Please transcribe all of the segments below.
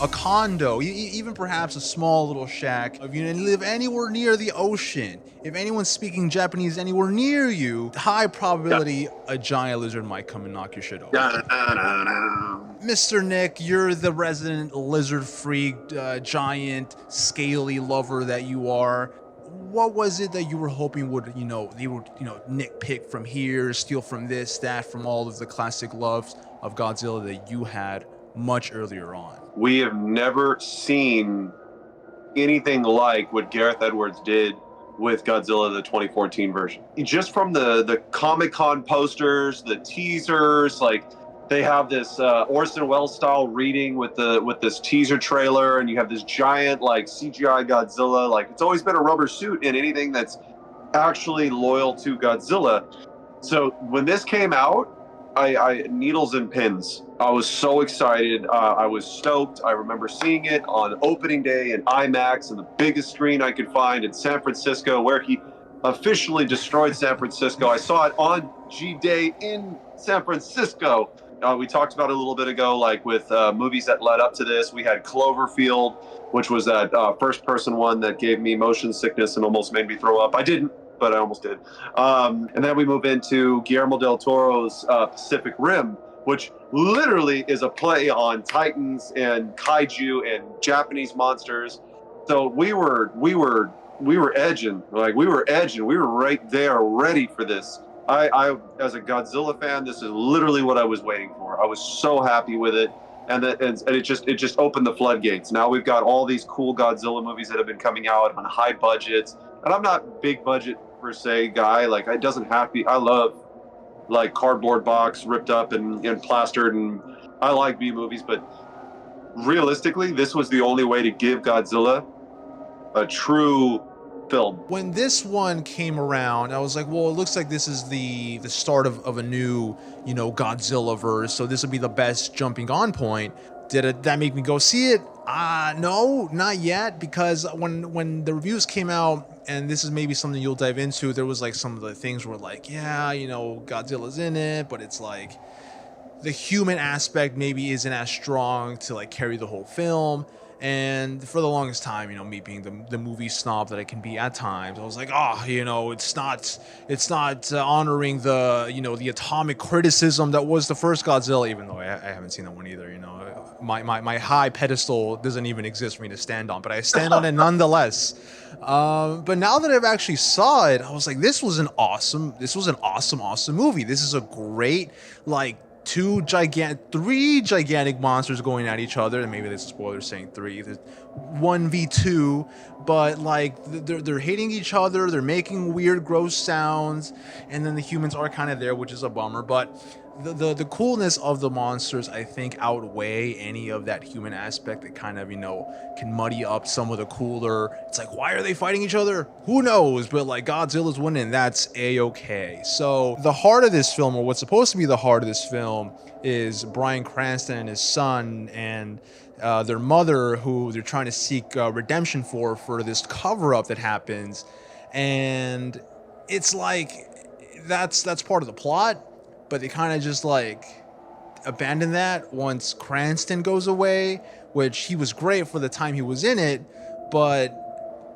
a condo, even perhaps a small little shack, if you live anywhere near the ocean, if anyone's speaking Japanese anywhere near you, high Yeah. probability a giant lizard might come and knock your shit over. Da-da-da-da. Mr. Nick, you're the resident lizard freak, giant, scaly lover that you are. What was it that you were hoping would, they would, nitpick from here, steal from this, that, from all of the classic loves of Godzilla that you had much earlier on? We have never seen anything like what Gareth Edwards did with Godzilla, the 2014 version. Just from the Comic-Con posters, the teasers, like they have this Orson Welles style reading with this teaser trailer, and you have this giant like CGI Godzilla. Like it's always been a rubber suit in anything that's actually loyal to Godzilla. So when this came out, I needles and pins. I was so excited. I was stoked. I remember seeing it on opening day in IMAX and the biggest screen I could find in San Francisco, where he officially destroyed San Francisco. I saw it on G-Day in San Francisco. We talked about it a little bit ago, like with movies that led up to this. We had Cloverfield, which was that first-person one that gave me motion sickness and almost made me throw up. I didn't, but I almost did. And then we move into Guillermo del Toro's Pacific Rim, which literally is a play on Titans and kaiju and Japanese monsters. So we were edging, we were right there, ready for this. I as a Godzilla fan, this is literally what I was waiting for. I was so happy with it, and it just opened the floodgates. Now we've got all these cool Godzilla movies that have been coming out on high budgets, and I'm not big budget per se guy. Like it doesn't have to be. I love like cardboard box ripped up and plastered, and I like B movies, but realistically, this was the only way to give Godzilla a true film. When this one came around, I was like, well, it looks like this is the start of a new, Godzilla verse, so this would be the best jumping on point. Did that make me go see it? No, not yet, because when the reviews came out, and this is maybe something you'll dive into, there was like some of the things were like, yeah, Godzilla's in it, but it's like the human aspect maybe isn't as strong to like carry the whole film. And for the longest time, me being the movie snob that I can be at times, I was like, it's not honoring the atomic criticism that was the first Godzilla, even though I haven't seen that one either. My high pedestal doesn't even exist for me to stand on, but I stand on it nonetheless. But now that I've actually saw it, I was like, this was an awesome movie. This is a great, like, three gigantic monsters going at each other, and maybe this is spoiler saying three. There's 1v2, but like they're hitting each other, they're making weird, gross sounds, and then the humans are kind of there, which is a bummer. But the coolness of the monsters, I think, outweigh any of that human aspect that kind of can muddy up some of the cooler. It's like, why are they fighting each other? Who knows? But like Godzilla's winning, that's a-okay. So the heart of this film, or what's supposed to be the heart of this film, is Bryan Cranston and his son and their mother, who they're trying to seek redemption for this cover-up that happens. And it's like that's part of the plot, but they kind of just like abandon that once Cranston goes away, which he was great for the time he was in it. But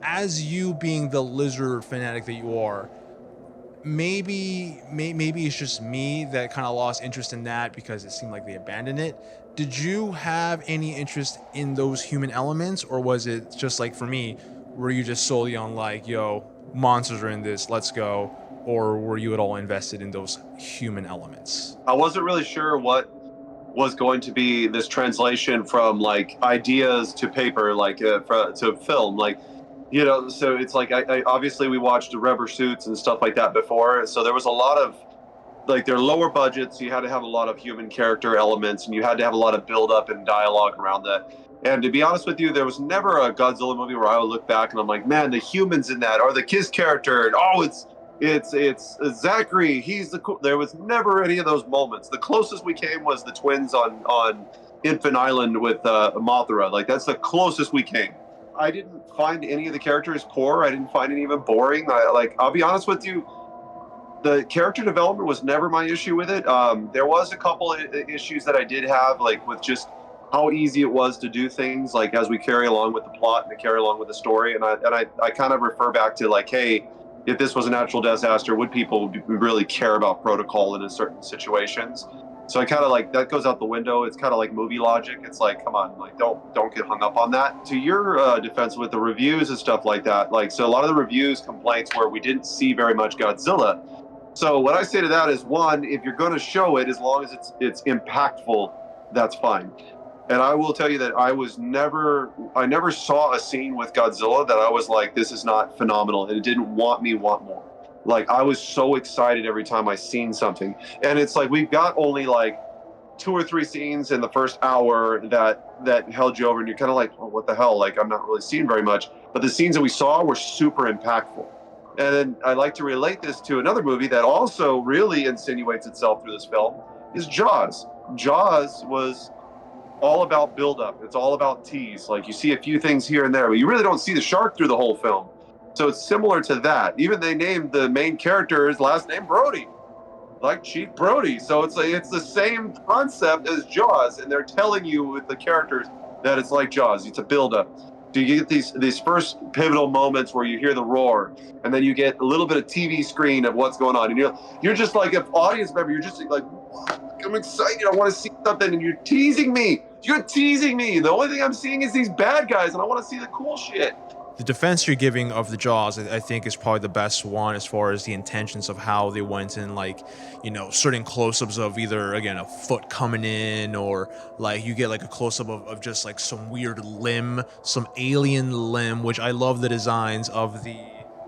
as you being the lizard fanatic that you are, maybe it's just me that kind of lost interest in that because it seemed like they abandoned it. Did you have any interest in those human elements, or was it just like for me, were you just solely on like, yo, monsters are in this, let's go? Or were you at all invested in those human elements? I wasn't really sure what was going to be this translation from like ideas to paper, like to film, like, so it's like I obviously we watched Rubber Suits and stuff like that before, so there was a lot of like their lower budgets. You had to have a lot of human character elements, and you had to have a lot of build up and dialogue around that. And to be honest with you, there was never a Godzilla movie where I would look back and I'm like, man, the humans in that, or the Kiss character, and it's Zachary, he's the cool. There was never any of those moments. The closest we came was the twins on Infant Island with Mothra. Like that's the closest we came. I didn't find any of the characters poor. I didn't find any even boring. I'll be honest with you, the character development was never my issue with it. There was a couple of issues that I did have, like with just how easy it was to do things like as we carry along with the plot and to carry along with the story. And I kind of refer back to like, hey, if this was a natural disaster, would people really care about protocol in certain situations? So I kind of like that goes out the window. It's kind of like movie logic. It's like, come on, like don't get hung up on that. To your defense with the reviews and stuff like that, like so a lot of the reviews complaints where we didn't see very much Godzilla. So what I say to that is, one, if you're going to show it, as long as it's impactful, that's fine. And I will tell you that I never saw a scene with Godzilla that I was like, this is not phenomenal, and it didn't want more. Like I was so excited every time I seen something, and it's like we've got only like 2 or 3 scenes in the first hour that held you over, and you're kind of like, oh, what the hell? Like I'm not really seeing very much, but the scenes that we saw were super impactful. And then I like to relate this to another movie that also really insinuates itself through this film is Jaws. Jaws was all about buildup. It's all about tease. Like you see a few things here and there, but you really don't see the shark through the whole film. So it's similar to that. Even they named the main character's last name Brody, like Chief Brody. So it's like it's the same concept as Jaws, and they're telling you with the characters that it's like Jaws. It's a buildup. So you get these first pivotal moments where you hear the roar, and then you get a little bit of TV screen of what's going on, and you're just like an audience member. You're just like, I'm excited. I want to see something, and you're teasing me. You're teasing me. The only thing I'm seeing is these bad guys, and I want to see the cool shit. The defense you're giving of the Jaws, I think, is probably the best one as far as the intentions of how they went in, like, you know, certain close-ups of either, again, a foot coming in, or like you get like a close-up of just like some weird limb, some alien limb, which I love the designs of the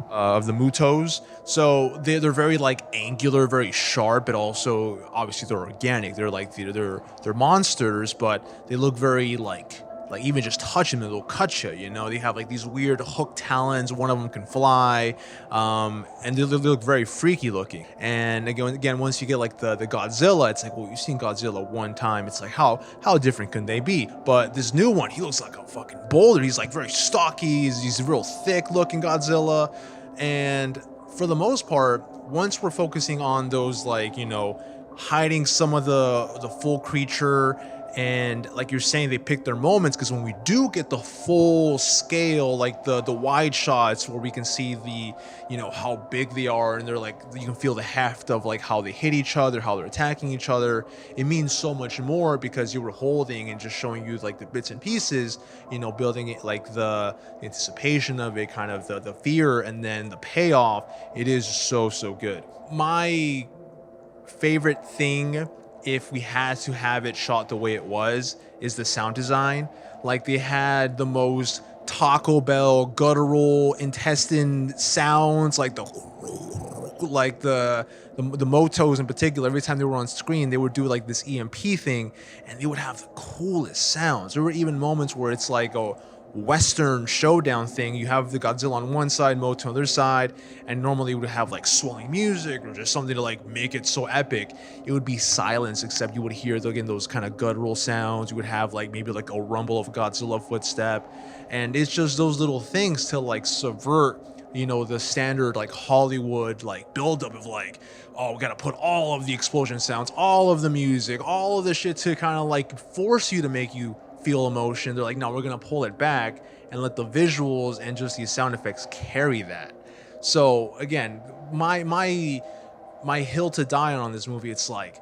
Mutos. So they're very like angular, very sharp, but also obviously they're organic. They're like they're monsters, but they look very like even just touching them, they'll cut you. You know, they have like these weird hook talons. One of them can fly, and they look very freaky looking. And again, once you get like the Godzilla, it's like, well, you've seen Godzilla one time. It's like how different can they be? But this new one, he looks like a fucking boulder. He's like very stocky. He's real thick looking Godzilla, and for the most part, once we're focusing on those like, you know, hiding some of the full creature, and like you're saying, they pick their moments, because when we do get the full scale, like the wide shots where we can see the, you know, how big they are, and they're like, you can feel the heft of like how they hit each other, how they're attacking each other, it means so much more, because you were holding and just showing you like the bits and pieces, you know, building it, like the anticipation of it, kind of the fear, and then the payoff. It is so good. My favorite thing, if we had to have it shot the way it was, is the sound design. Like they had the most Taco Bell guttural intestine sounds, like the Motos in particular. Every time they were on screen, they would do like this EMP thing, and they would have the coolest sounds. There were even moments where it's like a Western showdown thing. You have the Godzilla on one side, Moto on the other side, and normally it would have like swelling music or just something to like make it so epic. It would be silence, except you would hear again those kind of guttural sounds. You would have like maybe like a rumble of Godzilla footstep, and it's just those little things to like subvert, you know, the standard like Hollywood like buildup of like, oh, we gotta put all of the explosion sounds, all of the music, all of the shit to kind of like force you to make you feel emotion. They're like, no, we're gonna pull it back and let the visuals and just these sound effects carry that. So again, my hill to die on this movie, it's like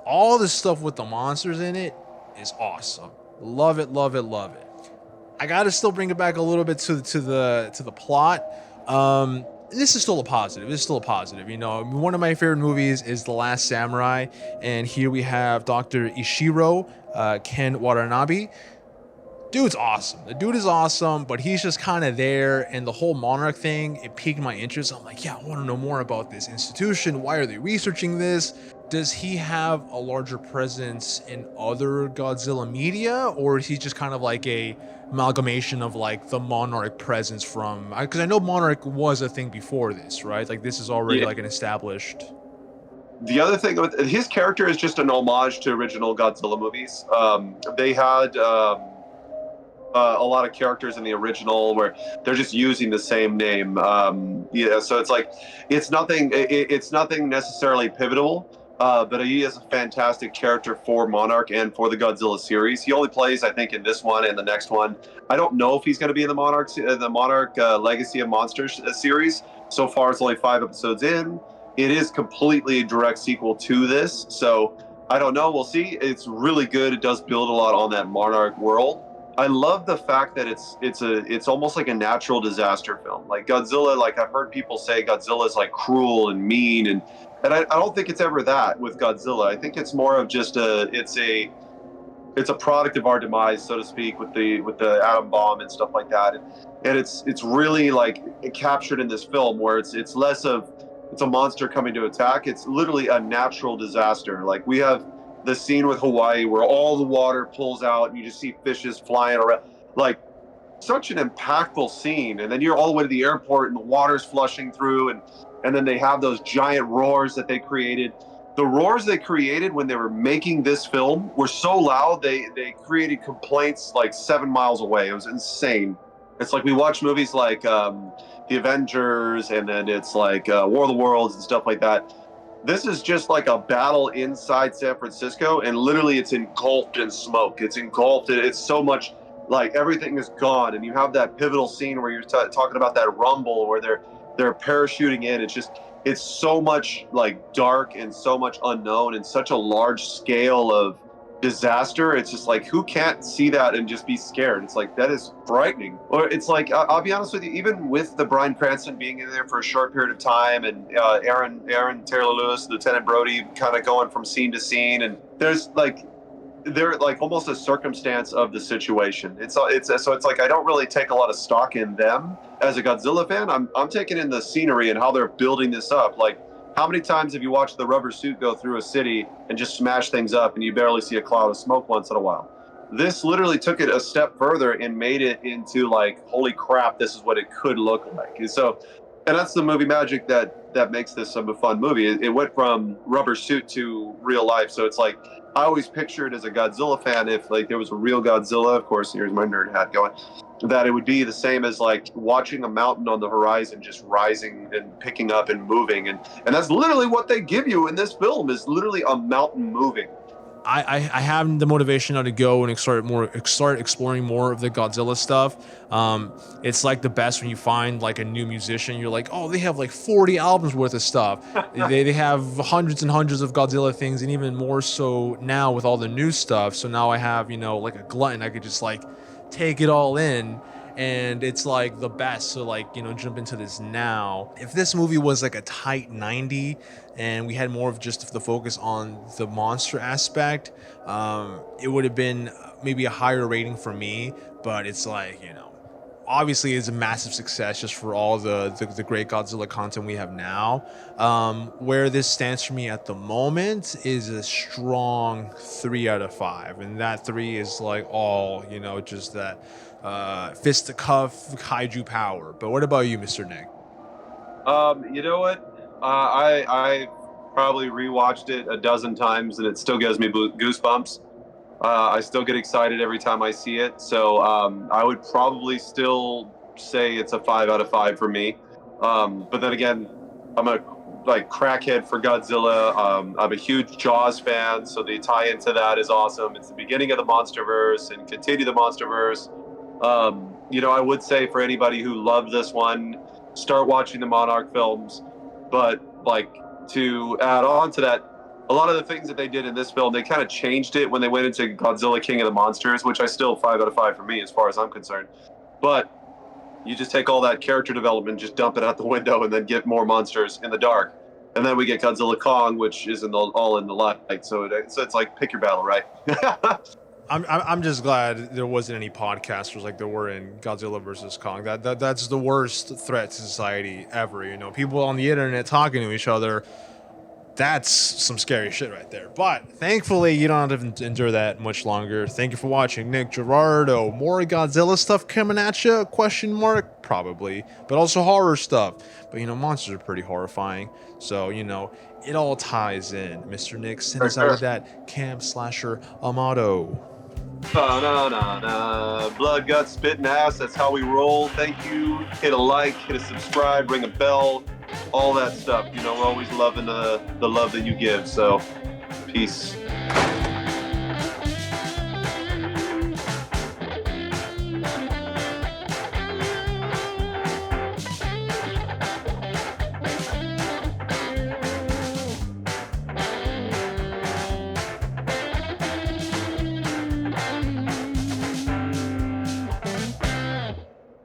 all the stuff with the monsters in it is awesome. Love it. I gotta still bring it back a little bit to the plot. This is still a positive. You know, one of my favorite movies is The Last Samurai, and here we have Dr. Ishiro Ken Watanabe. Dude's awesome. The dude is awesome, but he's just kind of there, and the whole Monarch thing, it piqued my interest. I'm like, yeah, I want to know more about this institution. Why are they researching this? Does he have a larger presence in other Godzilla media, or is he just kind of like a amalgamation of like the Monarch presence from, because I know Monarch was a thing before this, right? Like this is already like an established. The other thing, his character is just an homage to original Godzilla movies. They had a lot of characters in the original where they're just using the same name. So it's like it's nothing necessarily pivotal. But he is a fantastic character for Monarch and for the Godzilla series. He only plays, I think, in this one and the next one. I don't know if he's going to be in the Monarch Legacy of Monsters series. So far, it's only 5 episodes in. It is completely a direct sequel to this, so I don't know. We'll see. It's really good. It does build a lot on that Monarch world. I love the fact that it's almost like a natural disaster film. Like Godzilla, like I've heard people say Godzilla is like cruel and mean, and I don't think it's ever that with Godzilla. I think it's more of just it's a product of our demise, so to speak, with the atom bomb and stuff like that. And it's really like captured in this film where it's less of it's a monster coming to attack. It's literally a natural disaster. Like we have the scene with Hawaii where all the water pulls out and you just see fishes flying around. Like such an impactful scene. And then you're all the way to the airport and the water's flushing through, and then they have those giant roars that they created. The roars they created when they were making this film were so loud they created complaints like 7 miles away. It was insane. It's like we watch movies like The Avengers, and then it's like War of the Worlds and stuff like that. This is just like a battle inside San Francisco, and literally it's engulfed in smoke. It's engulfed. It's so much like everything is gone, and you have that pivotal scene where you're talking about that rumble where they're parachuting in. It's so much like dark and so much unknown and such a large scale of disaster. It's just like, who can't see that and just be scared? It's like, that is frightening. Or it's like, I'll be honest with you, even with the Bryan Cranston being in there for a short period of time, and Aaron Taylor Lewis, Lieutenant Brody, kind of going from scene to scene, and they're like almost a circumstance of the situation. So it's like I don't really take a lot of stock in them as a Godzilla fan. I'm taking in the scenery and how they're building this up. Like, how many times have you watched the rubber suit go through a city and just smash things up and you barely see a cloud of smoke once in a while? This literally took it a step further and made it into like, holy crap, this is what it could look like. And that's the movie magic that makes this a fun movie. It went from rubber suit to real life. So it's like, I always pictured as a Godzilla fan, if like there was a real Godzilla, of course, here's my nerd hat going, that it would be the same as like watching a mountain on the horizon just rising and picking up and moving. And that's literally what they give you in this film, is literally a mountain moving. I have the motivation now to go and start exploring more of the Godzilla stuff. It's like the best when you find like a new musician. You're like, oh, they have like 40 albums worth of stuff. they have hundreds and hundreds of Godzilla things, and even more so now with all the new stuff. So now I have, like a glutton. I could just like take it all in, and it's like the best. So like, jump into this now. If this movie was like a tight 90 and we had more of just the focus on the monster aspect, it would have been maybe a higher rating for me. But it's like, obviously it's a massive success just for all the great Godzilla content we have now. Where this stands for me at the moment is a strong 3 out of 5, and that 3 is like all, just that fist to cuff kaiju power. But what about you, Mr. Nick? You know what? I probably rewatched it a dozen times, and it still gives me goosebumps. I still get excited every time I see it. So I would probably still say it's a 5 out of 5 for me. But then again, I'm a crackhead for Godzilla. I'm a huge Jaws fan, so the tie into that is awesome. It's the beginning of the MonsterVerse and continue the MonsterVerse. I would say for anybody who loved this one, start watching the Monarch films. But to add on to that, a lot of the things that they did in this film, they kind of changed it when they went into Godzilla King of the Monsters, which I still 5 out of 5 for me as far as I'm concerned. But you just take all that character development, just dump it out the window, and then get more monsters in the dark. And then we get Godzilla Kong, which is all in the light. So it's like, pick your battle, right? I'm just glad there wasn't any podcasters like there were in Godzilla versus Kong. That's the worst threat to society ever. People on the internet talking to each other. That's some scary shit right there. But thankfully, you don't have to endure that much longer. Thank you for watching. Nick, Gerardo, more Godzilla stuff coming at you? Question mark? Probably. But also horror stuff. But, monsters are pretty horrifying. So, it all ties in. Mr. Nick, send us out with that camp slasher motto. Blood, guts, spit, and ass. That's how we roll. Thank you. Hit a like, hit a subscribe, ring a bell. all that stuff. You know, we're always loving the love that you give. So, peace.